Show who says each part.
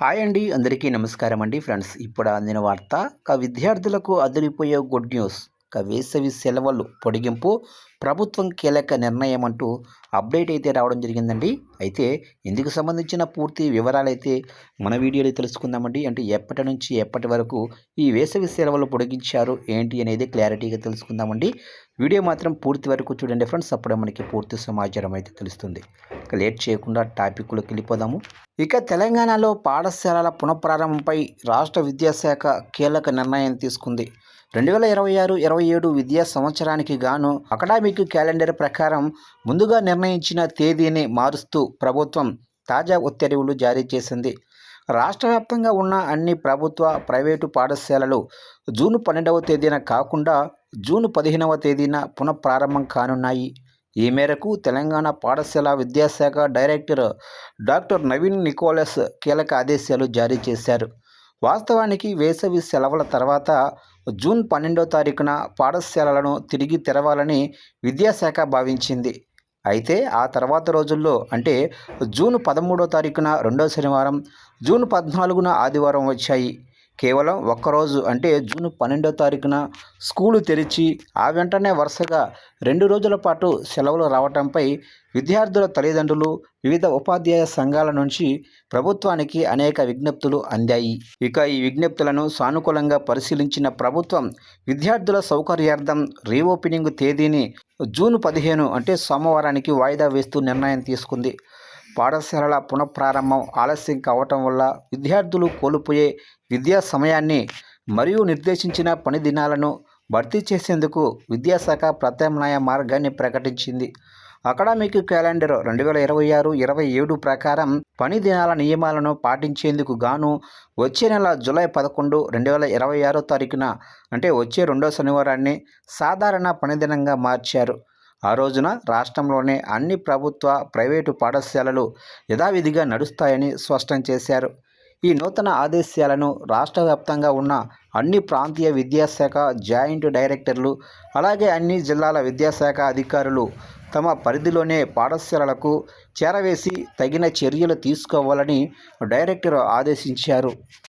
Speaker 1: Hi అండి, అందరికీ నమస్కారం అండి ఫ్రెండ్స్. ఇప్పుడు అందిన వార్త విద్యార్థులకు అదిరిపోయే గుడ్ న్యూస్. వేసవి సెలవులు పొడిగింపు ప్రభుత్వం కీలక నిర్ణయం అంటూ అప్డేట్ అయితే రావడం జరిగిందండి. అయితే ఇందుకు సంబంధించిన పూర్తి వివరాలు అయితే మన వీడియోలో తెలుసుకుందామండి. అంటే ఎప్పటి నుంచి ఎప్పటి వరకు ఈ వేసవి సెలవులు పొడిగించారు ఏంటి అనేది క్లారిటీగా తెలుసుకుందామండి. వీడియో మాత్రం పూర్తి వరకు చూడండి ఫ్రెండ్స్, అప్పుడే మనకి పూర్తి సమాచారం అయితే తెలుస్తుంది. లేట్ చేయకుండా టాపిక్లోకి వెళ్ళిపోదాము. ఇక తెలంగాణలో పాఠశాలల పునఃప్రారంభంపై రాష్ట్ర విద్యాశాఖ కీలక నిర్ణయం తీసుకుంది. 2026-27 విద్యా సంవత్సరానికి గాను అకాడమిక్ క్యాలెండర్ ప్రకారం ముందుగా నిర్ణయించిన తేదీని మారుస్తూ ప్రభుత్వం తాజా ఉత్తర్వులు జారీ చేసింది. రాష్ట్ర వ్యాప్తంగా ఉన్న అన్ని ప్రభుత్వ, ప్రైవేటు పాఠశాలలు జూన్ 12వ తేదీన కాకుండా జూన్ 15వ తేదీన పునఃప్రారంభం కానున్నాయి. ఈ మేరకు తెలంగాణ పాఠశాల విద్యాశాఖ డైరెక్టర్ డాక్టర్ నవీన్ నికోలస్ కీలక ఆదేశాలు జారీ చేశారు. వాస్తవానికి వేసవి సెలవుల తర్వాత జూన్ 12వ తారీఖున పాఠశాలలను తిరిగి తెరవాలని విద్యాశాఖ భావించింది. అయితే ఆ తర్వాత రోజుల్లో అంటే జూన్ 13వ తారీఖున రెండో శనివారం, జూన్ 14న ఆదివారం వచ్చాయి. కేవలం ఒక్కరోజు అంటే జూన్ 12వ తారీఖున స్కూలు తెరిచి ఆ వెంటనే వరుసగా 2 రోజుల పాటు సెలవులు రావడంపై విద్యార్థుల తల్లిదండ్రులు, వివిధ ఉపాధ్యాయ సంఘాల నుంచి ప్రభుత్వానికి అనేక విజ్ఞప్తులు అందాయి. ఇక ఈ విజ్ఞప్తులను సానుకూలంగా పరిశీలించిన ప్రభుత్వం విద్యార్థుల సౌకర్యార్థం రీఓపెనింగ్ తేదీని జూన్ 15 అంటే సోమవారానికి వాయిదా వేస్తూ నిర్ణయం తీసుకుంది. పాఠశాలల పునఃప్రారంభం ఆలస్యం కావటం వల్ల విద్యార్థులు కోల్పోయే విద్యా సమయాన్ని మరియు నిర్దేశించిన పని దినాలను భర్తీ చేసేందుకు విద్యాశాఖ ప్రత్యామ్నాయ మార్గాన్ని ప్రకటించింది. అకాడమిక్ క్యాలెండర్ 2026-27 ప్రకారం పని దినాల నియమాలను పాటించేందుకు గాను వచ్చే నెల జూలై 11, 2026 తారీఖున అంటే వచ్చే రెండో శనివారాన్ని సాధారణ పనిదినంగా మార్చారు. ఆ రోజున రాష్ట్రంలోని అన్ని ప్రభుత్వ, ప్రైవేటు పాఠశాలలు యథావిధిగా నడుస్తాయని స్పష్టం చేశారు. ఈ నూతన ఆదేశాలను రాష్ట్ర వ్యాప్తంగా ఉన్న అన్ని ప్రాంతీయ విద్యాశాఖ జాయింట్ డైరెక్టర్లు, అలాగే అన్ని జిల్లాల విద్యాశాఖ అధికారులు తమ పరిధిలోనే పాఠశాలలకు చేరవేసి తగిన చర్యలు తీసుకోవాలని డైరెక్టర్ ఆదేశించారు.